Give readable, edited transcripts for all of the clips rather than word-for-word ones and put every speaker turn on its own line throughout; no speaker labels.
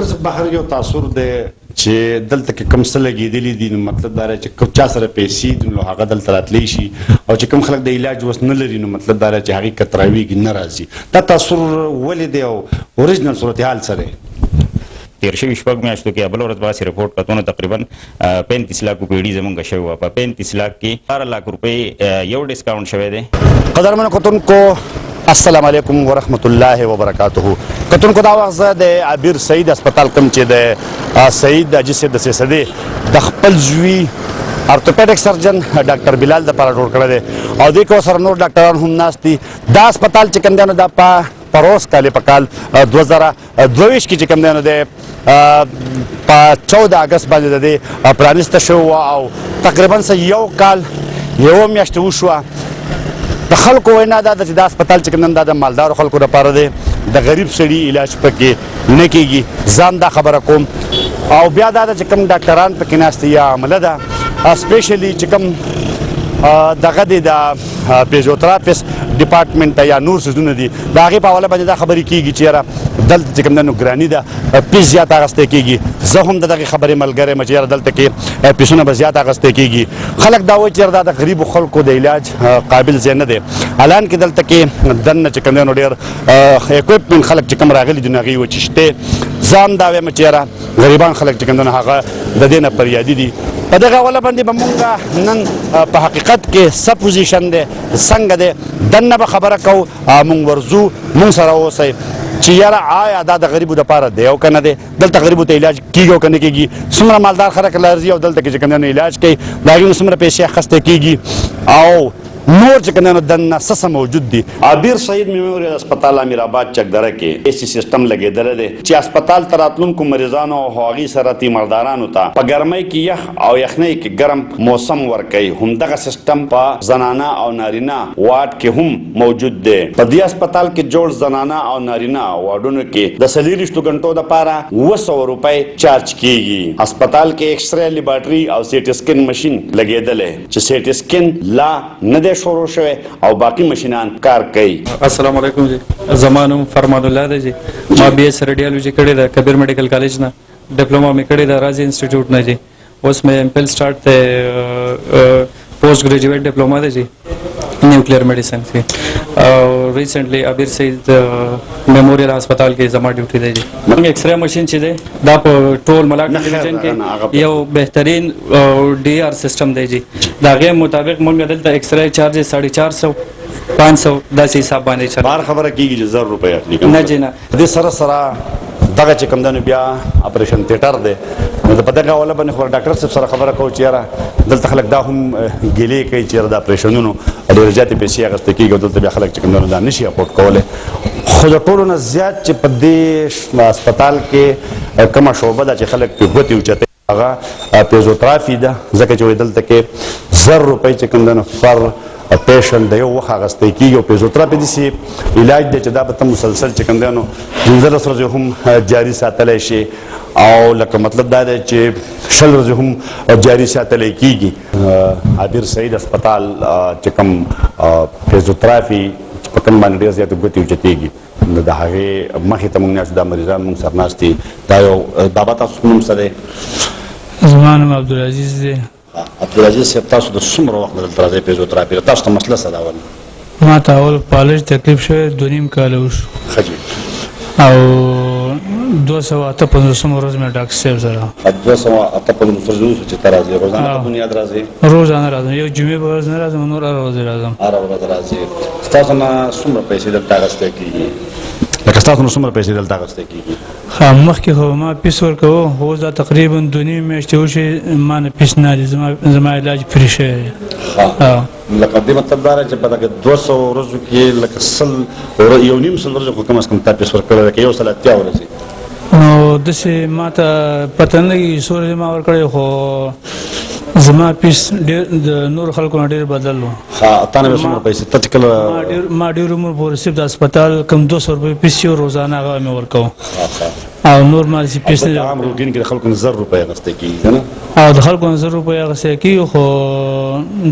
ډاکټر صاحب بهر یو تاثر دی چې دلته کې کوم څه لګېدلي دي، نو مطلب دا دی چې کوم چا سره پیسې دي نو هغه دلته راتلی شي، او چې کوم خلک د علاج وس نه لري نو مطلب دا دی چې هغې کتراویږي نه راځي. دا تاثر ولې دی او اوریجنل صورتحال څه دی؟
تیر شوي شپږ میاشتو کې بله ورځ باسي رپورټ کتو نو تقریبا 35 लाख روپۍ زمونږ شوی وه. په 35 लाख کې 12 लाख روپۍ یو ډسکاؤنट شوی دی.
قدرمنو کتونکو السلام علیکم ورحمۃ اللہ وبرکاتہ. کتونکو دا وخت زه د عبیر سعید هسپتال کوم چې د سعید حاجي صاحب د سیسدي د خپل زوی ارتوپیډک سرجن ډاکټر بلال د پاره جوړ کړی دی، او دې کې سره نور ډاکټران هم ناست دي. دا هسپتال چې کوم دی نو دا په پروس کال په کال 2022 کې چې کوم دی نو د په 14 اگست باندې د دې پرانیسته شو، او تقریبا یو کال یو میاشت وشوه. د خلکو وینا دا ده چې دا هسپتال چې کوم دی دا د مالدارو خلکو لپاره دی، د غریب سړي علاج پکې نه کېږي. ځان دا خبره کوم. او بیا دا ده چې کوم ډاکټران پکې ناست دي یا عمله ده سپیشلی چې کوم دغه دی د فزیوتراپیسټ ډپارټمنټ یا نور څیزونه دي، د هغې په حواله باندې دا خبرې کېږي چې یاره دلته چې کوم دی نو ګراني ده، فیس زیات اخیستی کېږي. زه هم د دغې خبرې ملګری یم چې یاره دلته کې فیسونه به زیات اخیستی کېږي. خلک دا وایي چې یاره دا د غریبو خلکو د علاج قابل ځای نه دی، حالان کې دلته کې دننه چې کوم دی نو ډېر اکوپمنټ خلک چې کوم راغلي دي نو هغې وایي چې شته. زه هم دا وایم چې یاره غریبان خلک چې کوم دی نو هغه د دې نه فریادي دي. په دغه حواله باندې به مونږ نن په حقیقت کې څه پوزیشن دی څنګه دی دننه به خبره کوو. مونږ ورځو، مونږ سره اوسئ چې یاره آیا دا د غریبو دپاره دی او که نه دی، دلته غریبو ته علاج کېږي او که نه کېږي، څومره مالدار خلک راځي او دلته کې چې کوم دی نو علاج کوي، د هغې نه څومره پیسې اخیستی کېږي، او نور چې کوم دی نو دننه څه موجود دي. عبیر سعید میموریل هسپتال امیر آباد چکدره کې اسی سیستم لګېدلی دی چې هسپتال ته راتلونکو مریضانو او هغوی سره تیماردارانو ته په ګرمۍ کې یخ او یخنۍ کې ګرم موسم ورکوي. همدغه سیستم په زنانه او نارینه واډ کې هم موجود دی. په دې هسپتال کې جوړ زنانه او نارینه واډونو کې د 24 غنټو دپاره 200 روپۍ چارج کېږي. هسپتال کې ایکسرې لیبارټري او سیټي سکین مشین لګېدلی چې سیټي سکین لا نه دی شروع شوی او باقی مشینان کار کوي.
السلام علیکم جی، زما نوم فرمان الله دی جی. ما بی ایس ریډیالوجي کړې ده کبیر میډیکل کالج نه، ډپلوما مې کړې ده راځي انسټیټیوټ نه جی. اوس مې ایم پل سٹارټ ته پوسٹ ګریجویټ ډپلوما ده جی نیوکلیئر میډیسن کې، او ریسنټلی عبیر سعید میموریل هسپتال کې زما ډیوټي دی جی. ایکس رے ماشین چې دی دا په ټول ملاک ډیویژن کې یو بهترین ډي آر سیستم دی جی. د هغې مطابق موږ دلته ایکس رے چارج 450 500 داسې حساب باندې چل
بار خبره کېږي چې 1000 روپۍ اخلي
نه جی نه.
دې سره سره دغه چې کوم دی نو بیا اپریشن تیټر دی، نو په دغه حواله باندې خو ډاکټر صاحب سره خبره کوو چې یاره دلته خلک دا هم ګیلې کوي چې یاره د اپریشنونو ډېرې زیاتې پیسې اخیستې کېږي او دلته بیا خلک چې کوم دی نو دا نشي افورډ کولی. خو د ټولو نه زیات چې په دې هسپتال کې کومه شعبه ده چې خلک پرې ګوتې اوچتوي هغه فزیوترافي ده، ځکه چې وایي دلته کې 1000 روپۍ چې کوم دی نو پر پیشنټ د یو وخت اخیستی کېږي. او فزیوتراپي داسې علاج دی چې دا به ته مسلسل چې کوم دی نو 15 ورځې هم جاري ساتلی شي، او لکه مطلب دا دی چې 20 ورځې هم جاري ساتلی کېږي. عبیر سعید هسپتال چې کوم فزیوترافي په کوم باندې ډېر زیاتې ګوتې اوچتېږي نو د هغې مخې ته مونږ ناست دا مریضان مونږ سره ناست دي. دا یو بابا تاسو نوم څه دی؟
زما نوم عبدالعزیز دی.
عبدالعزیز صاحب تاسو د څومره وخت نه دلته راځئ فزیوتراپي تاسو ته مسله څه ده اول؟
ما ته اول فالج تکلیف شوی 2.5 کاله وشو،
ښه جي.
او 258 ورځ مې ډاکټر صاحب سره
258 ورځې وشو چې ته راځې. روزانه په بنیاد راځې؟
روزانه راځم، یو جمعې په ورځ نه راځم، نور هره ورځ راځم.
هره ورځ راځې. ستاسو نه څومره پیسې دلته اخیستی کېږي؟ لکه ستاسو نه څومره پیسې دلته اخیستی کېږي؟
مخکې خو ما پیس ورکوه، اوس دا تقریبا 2.5 میاشتې وشي ما نه پیس نه دی، زما علاج فری شوی دی.
لکه دې مطلب دا دی چې په دغه 200 ورځو کې لکه 1.5 ورځو خو کم از کم تا پیس ورکړی لکه 180 ورځې،
نو داسې ما ته پته نه لګي څو ورځې ما ورکړی، خو زما پیس ډېر د نور خلکو نه ډېر بدل و.
تا نه به څومره پیسې ته چې کله
ما ډېر عمر پورې صرف د هسپتال کم 200 روپۍ پیس چې روزانه هغه مې ورکوه. او نور مارسي پیس
په
نه
عام روټین کې د خلکو نه 1000 روپۍ اخیستل کېږي که نه
او د خلکو نه 1000 روپۍ اخیستل کېږي خو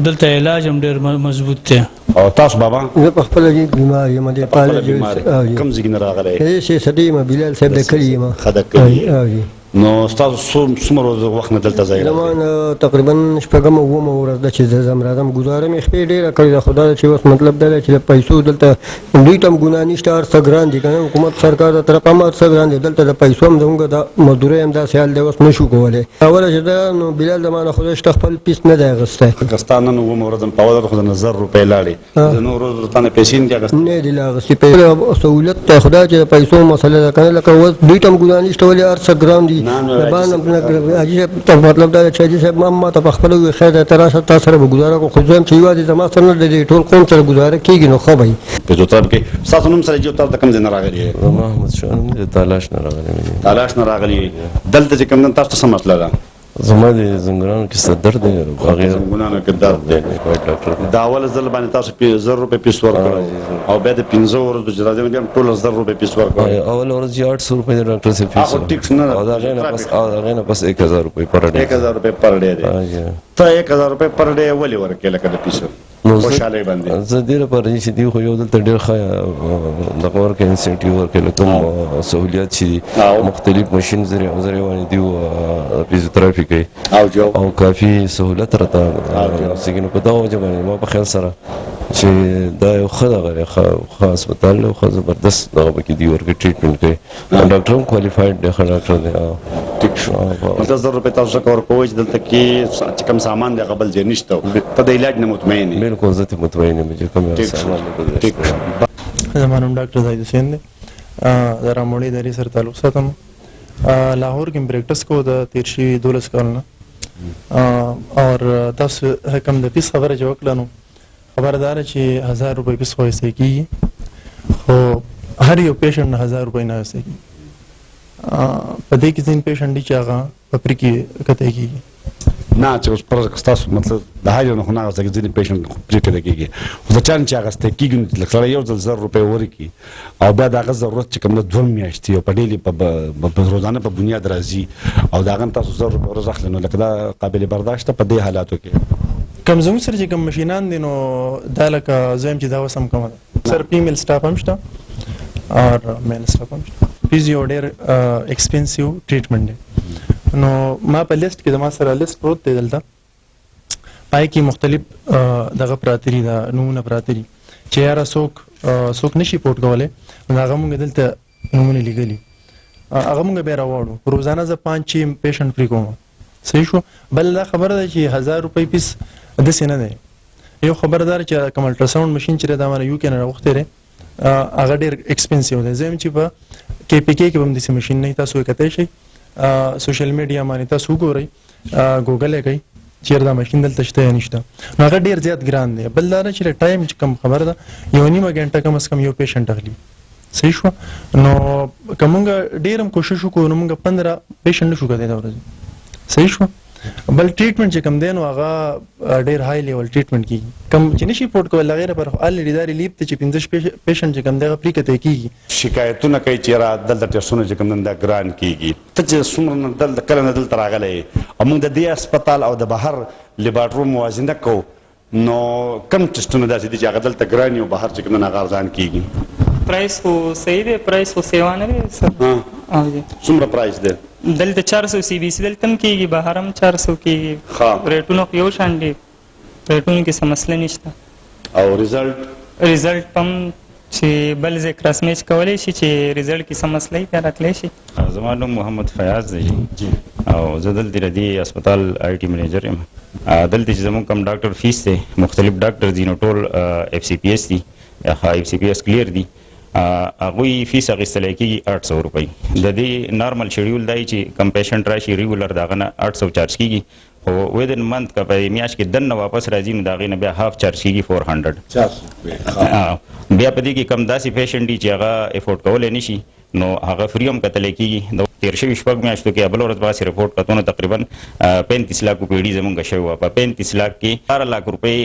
دلته علاج هم ډېر مضبوط دی.
او تاسو بابا
زه په خپله بیمار یم د
خپله بیمار یې؟ کوم ځای کې نه راغلی؟
زه سیسدي یم بلال صاحب د کلي یم.
ښه د کلي. نو ستاسو څومره وخت نه دلته ځای راغلی؟
زما تقریبا شپږمه اوومه ورځ ده چې زه ځم راځم. ګزاره مې خپې ډېره کړې ده خو دا ده چې اوس مطلب دا دی چې د پیسو دلته دوی ته هم ګناه نشته، هر څه ګران دي که نه، حکومت سرکار د طرفه هم هر څه ګران دي. دلته د پیسو هم زموږ د مزدورۍ هم داسې حال دی اوس نه شو کولی. اوله چې ده نو بلال د ما نه خدای شته خپل پیس نه دی اخیستی.
که ستا نن اوومه ورځ په اوله خو د 1000 روپۍ لاړې د نورو ورځو تا نه پیسې نه دي اخیستې؟
نه دي لا اخیستې. سهولت ته خدای چې د پیسو مسله ده که نه، لکه اوس دوی ته هم ګناه نشته ولې هر څه ګران دي. حاجي صاحب ته مطلب دا چې حاجي صاحب ما ته په خپله وویل خیر دی ته راشه تا سره به ګزاره کوو، خو زه هم چې یوازې زما سره نه د ټول قوم سره ګزاره کېږي نو ښه به وي.
په جوتاب کې ستاسو نوم سره جوتاب د کوم ځای نه راغلی یې؟
محمد شاه نوم دی، تالاش نه راغلی یم.
تالاش نه راغلی یې. دلته چې کوم دن تاسو ته څه مسله ده؟
زما د زنګرانو کې سر درد دی، هغې
زنګونانو کې درد دی.
ډاکټر دی.
د اول ځل باندې تاسو 1000 روپۍ پیس ورکړل او بیا د 15 ورځو چې راځي بیا هم ټول 1000 روپۍ پیس ورکړل.
اول ورځ یې 800 روپۍ د ډاکټر صاحب فیس
هغه ټیکس نه ده.
او د هغې نه پس 1000 روپۍ پر ډے.
1000 روپۍ پر ډے دی. ته 1000 روپۍ پر ډے ولې ورکړې لکه د پیسو خوشحالۍ باندې؟
زه دې لپاره چې دي خو یو دلته ډېر ښه دغه ورکوي انسنټیو ورکوي لکه کوم سهولیات چې دي مختلف ماشین ذریعې باندې دي فیزیوتراپي کوي او کافي سهولت راته رسېږي. نو په دغه وجه باندې ما په خیال سره چې دا یو ښه دغه دی، ښه هسپتال دی او ښه زبردست دغه پکې دي ورکوي ټریټمنټ کوي. ډاکټر هم کوالیفاید دی، ښه ډاکټر دی.
ټیک شو. 1000 روپۍ تاسو څخه ورکوئ چې دلته کې چې کوم سامان دی هغه بل ځای نشته، ته د علاج نه مطمئن یې؟
بالکل زه ته مطمئن یم چې کوم سامان دی.
ټیک شو.
زما نوم ډاکټر زاهد حسین دی، د راموړي ادارې سره تعلق ساتم. لاهور کې پریکټس کو د تیر شوي 12 کال نه. اور تاسو کوم د فیس خبره چې وکړه نو خبردار چې 1000 روپۍ فیس خو اخیستل کېږي، خو هر یو پیشنټ نه 1000 روپۍ نه اخیستل کېږي. په دې کې ځینې پیشنټ دي چې هغه په پرې کې کته کېږي.
نه چې اوس پر ستاسو مطلب د هر یو نه خو نه اخیستل کېږي، ځینې پیشنټ پرې کته کېږي، خو د چا نه چې اخیستل کېږي نو لکه سړی یو ځل 1000 روپۍ ورکړي او بیا د هغه ضرورت چې کوم ده 2 میاشتې او په ډیلي په روزانه په بنیاد راځي او د هغه نه تاسو 1000 روپۍ ورځ اخلي، نو لکه دا قابل برداشت ده په دې حالاتو کې؟
کوم زموږ سره چې کوم مشینان دي نو دا لکه زه یم چې دا اوس هم کومه ده. سر فیمیل سټاف هم شته او میل سټاف هم شته. فیزیو ډېر ایکسپنسیو ټریټمنټ دی. نو ما په لیست کې زما سره لیست پروت دی دلته، پای کې مختلف دغه پراته دي، د نومونه پراته دي چې یاره څوک نشي پورټ کولی نو هغه مونږ دلته نومونه لیږلي، هغه مونږ بیا راوړو. روزانه زه 5-6 پیشنټ پرې کوم. صحیح شو. بل دا خبره ده چې 1000 روپۍ فیس داسې نه دی. یو خبردار چې کوم الټراساوند ماشین چې دا مانه یو کې نه راغوښتی دی هغه ډېر ایکسپنسیو دی. زه یم چې په KPK کې به هم داسې ماشین نه وي، تاسو یې کتی شئ سوشل میډیا باندې تاسو وګورئ، ګوګل یې کوئ چېرې دا ماشین دلته شته یا نشته. نو هغه ډېر زیات ګران دی. بل دا ده چې ټایم چې کوم خبره ده 1.5 غنټه کم از کم یو پیشنټ اخلي. صحیح شو. نو که مونږ ډېر هم کوشش وکړو نو مونږ 15 پیشنټ نشو کولی دا ورځ. صحیح شو. بل ټریټمنټ چې کوم دی نو هغه ډېر های لیول ټریټمنټ کېږي. کوم چې نشي پورټ کولی هغې لپاره خو الریډي دا ریلیف دی چې 15 پیشنټ چې کوم دی هغه پرې کتی کېږي.
شکایتونه کوي چې یاره دلته ټیسټونه چې کوم دن دا ګران کېږي. ته چې څومره نه دلته کله نه دلته راغلی او موږ د دې هسپتال او د بهر لیبارټرو موازنه کوو نو کوم ټیسټونه داسې دي چې هغه دلته ګران وي او بهر چې کوم دن هغه ارزان کېږي؟
پرایس خو صحیح دی، پرایس خو سیوا نه دی سر.
څومره پرایس دی؟
دلته 400 CBC دلته هم کېږي، بهر هم 400 کېږي. ریټونه خو یو شان دي، ریټونو کې څه مسله نشته. او ریزلټ هم چې بل ځای کراس میچ کولی شي چې ریزلټ کې څه مسله وي بیا راتلی شي.
زما نوم محمد فیاض دی او زه دلته د دې هسپتال IT منیجر یم. دلته چې زموږ کوم ډاکټر فیس دی مختلف ډاکټر دي نو ټول FCPS دي، FCPS کلیر دي. هغوی فیس اخیستلی کېږي 800 روپۍ. د دې نارمل شیډیول دی چې کم پیشنټ راشي ریګولر د هغه نه 800 چارج کېږي، خو ودن منت که په میاشت کې دننه واپس راځي نو د هغې نه بیا هاف چارج کېږي 400. بیا په دې کې کم داسې پیشنټ دي چې هغه افورډ کولی نشي نو هغه فری هم کتل کیږي د تیر شوي شپږ میاشتو کې بل ورځ باسي رپورټ کتونه تقریبا 35 لک روپۍ زمونږ شوی و په 35 لک کې 4 لک روپۍ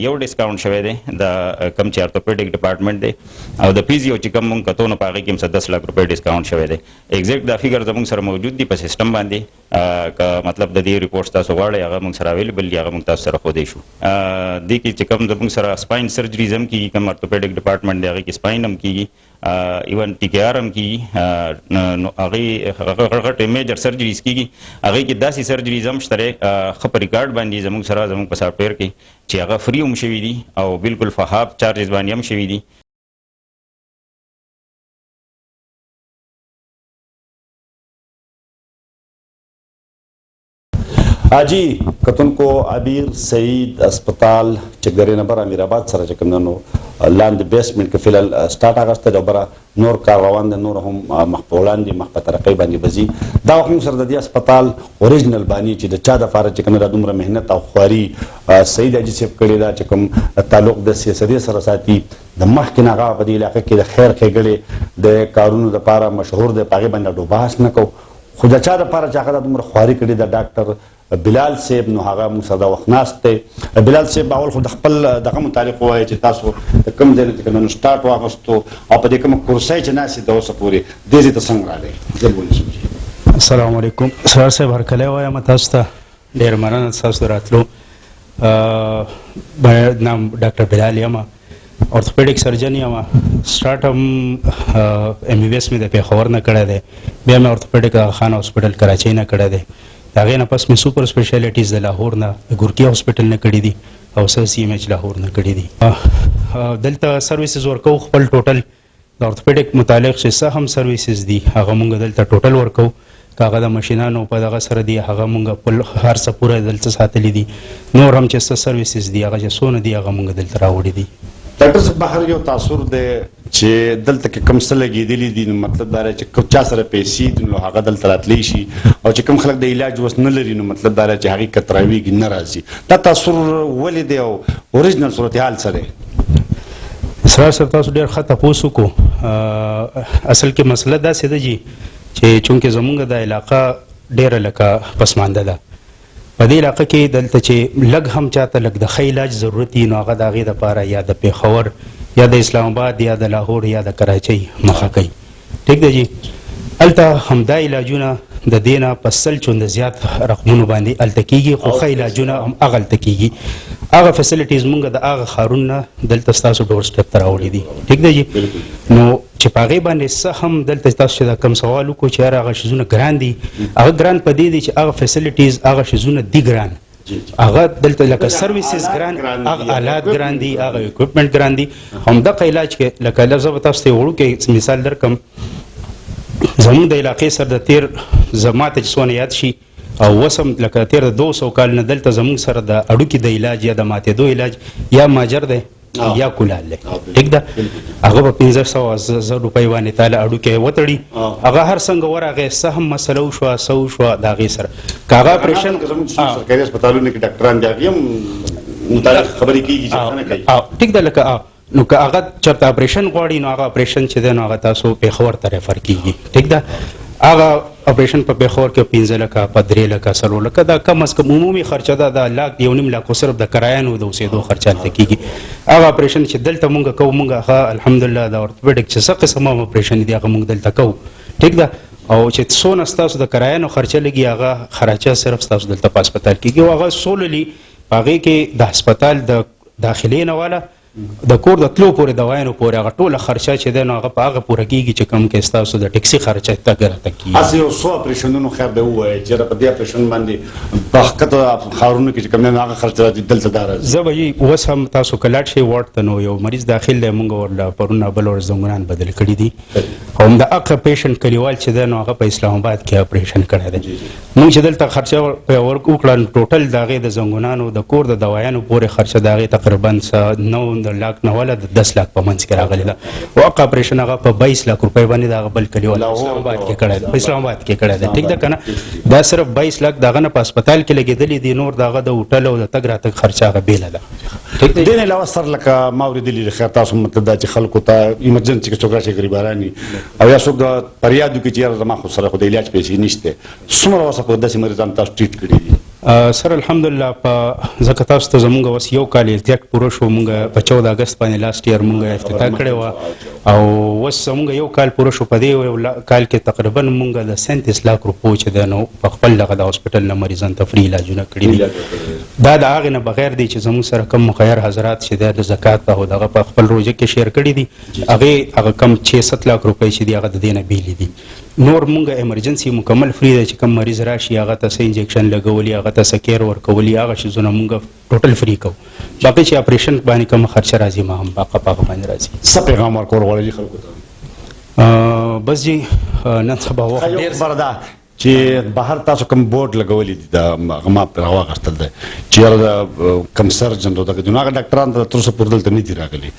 یو ډیسکاونټ شوی دی د کم چې ارتوپیډیک ډپارټمنټ دی او د فیزیو چې کم مونږ کتونه په هغې کې هم 10 لک روپۍ ډیسکاونټ شوی دی ایگزیکټ دا فیګر زمونږ سره موجود دی په سیسټم باندې که مطلب د دې ریپورټس تاسو غواړئ هغه مونږ سره اویلیبل دی هغه مونږ تاسو سره ښودی شو دې کې چې کم زمونږ سره سپاین سرجریز هم کېږي کم ارتوپیډیک ډپارټمنټ دی هغې کې سپاین هم کېږي ایون ټي کې آر هم کېږي نو هغې غټ میجر سرجریز کېږي هغې کې داسې سرجریز هم شته ښه په ریکارډ باندې زموږ سره زموږ په سافټویر کې چې هغه فری هم شوي دي او بالکل فهاب چارجز باندې هم شوي دي
جی کتونکو عبیر سعید اسپتال چې ګرې نه بر امیر آباد سره چې کوم نو لاندې بیسمنټ کې فلحال سټارټ اغسته دی او بره نور کار روان دی نور هم مخ په وړاندې مخ په ترقۍ باندې بځي دا وخت موږ سره د دې اسپتال اوریجنل بانی چې د چا دپاره چې کوم دا دومره محنت او خواري سعید حاجي صاحب کړې ده چې کوم تعلق د سیاستي سره ساتي د مخکې نه هغه په دې علاقه کې د خیر ښېګړې د کارونو دپاره مشهور دی په هغې باندې ډوباس نه کوو خو د چا دپاره چې هغه دا دومره خواري کړې ده ډاکټر بلال صاحب نو هغه موږ سره د وخت ناست دی بلال صاحب اول خو د خپل دغه متعلق ووایي چې تاسو د کوم ځای نه چې نن سټارټ واخیستو او په دې کومه کورسۍ چې ناستې د اوسه پورې دې ځای ته څنګه راغلی زه بولم
السلام علیکم سرار صاحب هرکلی وایم تاسو ته ډېر مننه ستاسو د راتلو نام ډاکټر بلال یم اورتوپیډیک سرجن یم سټارټ هم ایم بی بی ایس مې د پېښور نه کړی دی بیا مې اورتوپیډیک خان هاسپټل کراچۍ نه کړی دی د هغې نه پس مې سوپر سپیشلیټیز د لاهور نه د ګورکي هاسپټل نه کړي دي او سی سی ایم ایچ لاهور نه کړي دي دلته سرویسز ورکوو خپل ټوټل د اورتوپیډیک متعلق چې څه هم سرویسز دي هغه مونږ دلته ټوټل ورکوو که هغه د مشینانو په دغه سره دي هغه مونږ په هر څه پوره دلته ساتلي دي نور هم چې څه سرویسز دي هغه چې څونه دي هغه مونږ دلته راوړي دي
ډاکټر صاحب بهر یو تاثر دی چې دلته کې کوم څه لګېدلي دي نو مطلب دا دی چې چا سره پیسې دي نو هغه دلته راتلی شي او چې کوم خلک د علاج وس نه لري نو مطلب دا دی چې هغې کتراویږي نه راځي دا تاثر ولې دی او اوریجنل صورتحال څه دی
اسرار صاحب تاسو ډېر ښه تپوس وکړو اصل کې مسله داسې ده جي چې چونکې زمونږ د علاقه ډېره لکه پسمانده ده په دې علاقه کې دلته چې لږ هم چاته لږ د ښه علاج ضرورت وي نو هغه د هغې دپاره یا د پېښور یا د اسلام آباد یا د لاهور یا د کراچۍ مخه کوي ټیک ده جي هلته همدا علاجونه د دې نه په 100 چنده زیات رقمونو باندې هلته کېږي خو ښه علاجونه هم هغلته کېږي هغه فیسلیټیز مونږ د هغه ښارونو نه دلته ستاسو ډور سټپ ته راوړي دي ټیک ده جي نو چې په هغې باندې څه هم دلته تاسو چې دا کوم سوال وکړو چې یاره هغه شیزونه ګران دي هغه ګران په دې دي چې هغه فیسلیټیز هغه شیزونه دي ګران هغه دلته لکه سرویسز ګران هغه آلات ګران دي هغه اکوپمنټ ګران دي همدغه علاج کې لکه زه به تاسو ته وړوکی مثال درکړم زموږ د علاقې سره د تیر زما ته چې څونه یاد شي او وسم لکه تیر د 200 کال نه دلته زموږ سره د اډوکي د علاج یا د ماتېدو علاج یا ماجر دی یا کولال دی ټیک ده هغه په 1500 روپۍ باندې تعالی اډوکي وتړي هغه هر څنګه ورغې څه هم مسله وشوه څه وشوه د هغې سره که هغه اپریشن
سرکاري هسپتالونو کې ډاکټران دي هغې هم متعلق خبرې کېږي چې څه نه کوي
ټیک ده لکه نو که هغه چېرته اپریشن غواړي نو هغه اپریشن چې دی نو هغه تاسو پېښور ته ریفر کېږي ټیک ده هغه اپریشن په پېښور کې 15 لکه په 3 لکه 4 لکه دا کم از کم عمومي خرچه ده د لاک 1.5 لاک صرف د کرایانو د اوسېدو خرچه هلته کېږي هغه اپریشن چې دلته مونږ کوو مونږ هغه الحمدلله د اورتوپیډک چې څه قسم هم اپریشن دي هغه مونږ دلته کوو ټیک ده او چې څونه ستاسو د کرایانو خرچه لګي هغه خرچه صرف ستاسو دلته په هسپتال کېږي او هغه سوللی په هغې کې د هسپتال د داخلې نه والا د کور د تلو پورې دوایانو پورې هغه ټوله خرچه چې دی نو هغه په هغه پوره کېږي چې کوم کې ستاسو د ټیکسي خرچه ته راته کېږي
هسې یو څو اپریشنونو خیر دی ووایه چې په دې اپریشن باندې په ښکته ښارونو کې چې کوم دی هغه خرچه راځي دلته دا راځي
زه به یې اوس هم تاسو که لاړ شئ واټ ته نو یو مریض داخل دی مونږ ورله پرونه بل ورځ زنګونان بدل کړي دي او همدغه پیشنټ کلیوال چې دی نو هغه په اسلام آباد کې اپریشن کړی دی مونږ چې دلته خرچه وکړه ټوټل د هغې د زنګونانو د کور د دوایانو پورې خرچه د هغې تقریبا د لاک نه ولا د 10 لاک په منځ کې راغلی دا واقع اپریشن هغه په 22 لاک روپۍ باندې دا بل کلی ولا اسلام آباد کې کړی دی، په اسلام آباد کې کړی دی. ټیک ده کنه، دا صرف 22 لاک دغه نه په هسپتال کې لګېدلی دي، نور دغه د هوټل او د تګ راتګ خرچه هغه بیله ده. ټیک
دې نه علاوه سر لکه ما اورېدلي خیر تاسو مطلب دا چې خلکو ته ایمرجنسي کې څوک راشي غریبانانی او یا څوک د فریاد وکړي چې یاره زما خو سره خو د علاج پیسې نشته، څومره وسه په داسې مریضان تاسو ټریټ کړي دي؟
سر الحمدلله په ځکه تاسو ته زمونږ اوس یو کال ارتیاق پوره شو، مونږ په 14 اګست باندې لاست ایئر مونږ افتتاح کړی وه او اوس زمونږ یو کال پوره شو. په دې کال کې تقریبا مونږ د 37 لاک روپو چې دی نو په خپل دغه د هاسپټل نه مریضانو ته فری علاجونه کړي دي. دا د هغې نه بغیر دی چې زموږ سره کم مخیر حضرات چې دی د زکات او دغه په خپل روژه کې شیر کړي دي، هغه کم 6-7 لاک روپۍ چې دي هغه د دې نه بیلې دي. نور مونږ ایمرجنسي مکمل فری دی چې کم مریض راشي هغه ته څه انجکشن لګولي، هغه ته څه کیر ورکولي، هغه شیزونه مونږ ټوټل فری کوو. باقي چې اپریشن باندې کوم خرچه راځي ما هم په هغه باندې راځي.
څه پیغام ورکول غواړئ خلکو ته؟
بس جی نن سبا وخت
ډېر خبره ده چې بهر تاسو کوم بورډ لګولی دي د ما په راواغستل دی چې یاره کم سرجن دغه دي، نو هغه ډاکټران ته تر اوسه پورې دلته نه دي راغلي.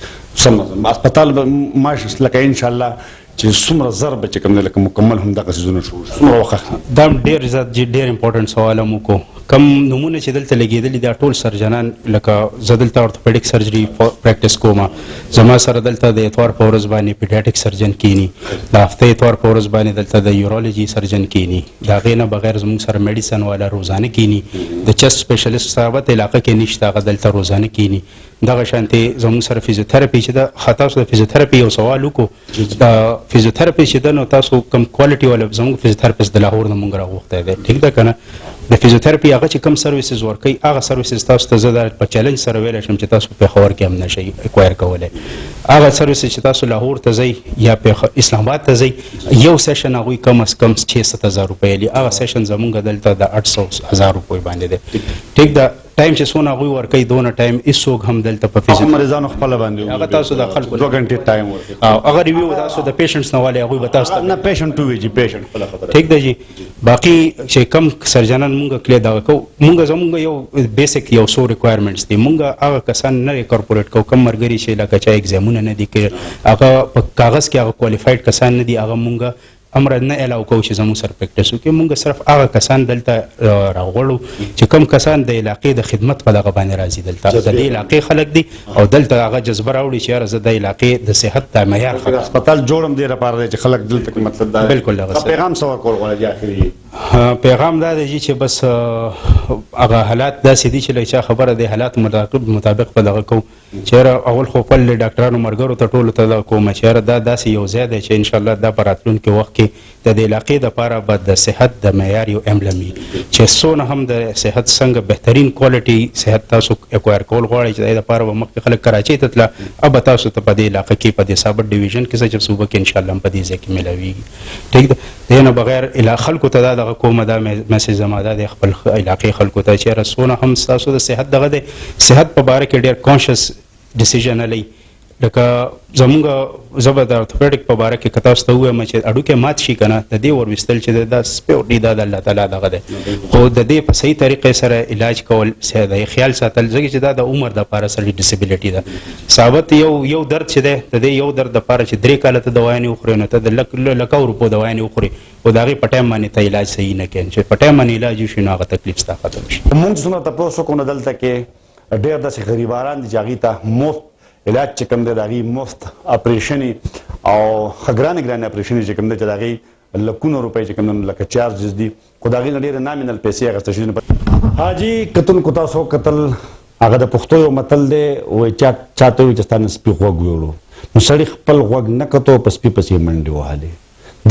سم هسپتال به ماش لکه انشاءالله چې څومره زر به چې کوم دی لکه مکمل هم دغه څیزونه شو څومره وخت
دا ډېر زیات ډېر امپورټنټ سوال هم وکړو. کم نمونه چې دلته لګېدلي دا ټول سرجنان لکه زه دلته اورتوپیډیک سرجري پریکټس کوم، زما سره دلته د اتوار په ورځ باندې پیډیاټیک سرجن کینی، د هفتې اتوار په ورځ باندې دلته د یورولوژي سرجن کینی، د هغې نه بغیر زموږ سره میډیسن والا روزانه کینی، د چست سپیشلیسټ ثابت علاقه کې نشته هغه دلته روزانه کینی. دغه شانتې زموږ سره فزیوتراپي چې ده تاسو د فزیوتراپي یو سوال وکړو، د فزیوتراپي چې ده نو تاسو کم کوالټي والا زموږ فزیوتراپیست د لاهور نه مونږ راغوښتی دی. ټیک ده که نه، د فزیوتراپي هغه چې کم سرویسز ورکوي هغه سرویسز تاسو ته زه دا په چیلنج سره ویلی شم چې تاسو په پېښور کې هم نشئ اکوایر کولی. هغه سرویسز چې تاسو لاهور ته ځئ یا اسلام آباد ته ځئ، یو سیشن هغوی کم از کم 6-7 روپۍ لي، هغه سیشن زمونږ دلته د 800,000 روپۍ باندې دی. ټیک ده، ټایم چې څونه هغوی ورکوي دونه ټایم هېڅوک هم دلته په فزیک
مریضانو خپله باندې
هغه تاسو د خلکو
2 غنټې ټایم ورکوي
او هغه ریویو تاسو د پیشنټس نه والی هغوی به تاسو ته
نه پیشنټ وي جي پیشنټ خپله خبره.
ټیک ده جی. باقي چې کم سرجنان مونږ کلی دغه کوو، مونږ زمونږ یو بیسک یو څو ریکوایرمنټس دي، مونږ هغه کسان نه کارپوریټ کوو کم ملګري چې لکه چا ایګزامونه نه دي کړي، هغه په کاغذ کې هغه کوالیفاید کسان نه دي، هغه مونږ امر نه الاو کوو چې زموږ سره پریکټس وکړي. مونږ صرف هغه کسان دلته راغواړو چې کوم کسان د علاقې د خدمت په دغه باندې راځي، دلته د دې علاقې خلک دي او دلته هغه جذبه راوړي چې یاره زه د علاقې د صحت د معیار
هسپتال جوړم دې لپاره دی چې خلک دلته مطلب دا
بالکل هغه
پیغام څه ورکول غواړئ اخري
پیغام دا دی چې بس هغه حالات داسې دي چې له چا خبره دی حالات مطابق په دغه کوو چې اول خو خپل ډاکټرانو ملګرو ته ټولو ته دا کوم چې دا داسې یو ځای دی چې انشاءالله دا په راتلونکي وخت کې د دې علاقې دپاره به د صحت د معیار یو امبلم وي چې څونه هم د صحت څنګه بهترین کوالټي صحت تاسو اکوایر کول غواړئ چې د دې دپاره به مخکې خلک کراچۍ ته تله او به تاسو ته په دې علاقه کې په دې سابټ ډیویژن کې چې صوبه کې انشاءالله هم په دې ځای کې میلاویږي. ټیک ده، دې نه بغیر خلکو ته دا دغه کومه دا میسیج زما دا د خپل علاقې خلکو ته چې څونه هم ستاسو د صحت دغه دی صحت په باره کې ډېر کانشس ډیسیژن علی لکه زمونږ زه به د ارتوپیډیک په باره کې که تاسو ته ووایم چې اډوکې مات شي که نه د دې ورویستل چې دا سپیورلی دا د الله تعالی دغه دی خو د دې په صحیح طریقې سره علاج کول د خیال ساتل ځکه چې دا د عمر دپاره سړي ډسیبلیټي ده ثابت یو درد چې دی د دې یو درد دپاره چې 3 کاله ته دوايانې وخورې نو ته د لکو روپو دوايانې وخورې خو د هغې په ټایم باندې ته علاج صحیح نه کوې چې په ټایم باندې علاج وشي نو هغه تکلیف ستا ختم شي.
مونږ څومره تپوس وکړو نو دلته کې ډېر داسې غریبان دي چې هغوی ته مفت علاج چې کوم دی د هغې مفت اپریشنې او ښه ګرانې اپریشنې چې کوم دی چې د هغې لکونه روپۍ چې کوم دی لکه چارجز دي خو د هغې نه ډېرې نامینل پیسې اخیستل شوي. حاجي کتونکو تاسو کتل هغه د پښتو یو متل دی وایي چاته وایي چې ستا نه سپي غوږ ویوړو نو سړي خپل غوږ نه کتو په سپي پسې منډې وهلې.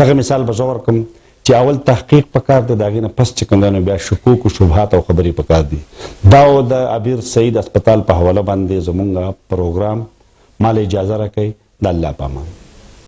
دغه مثال به زه ورکړم چې اول تحقیق پکار دی د هغې نه پس چې کوم دی نو بیا شکوک و شبهات او خبرې پکار دي. دا د عبیر سعید هسپتال په حواله باندې زمونږ پروګرام ما له اجازه راکوئ. د الله په امان.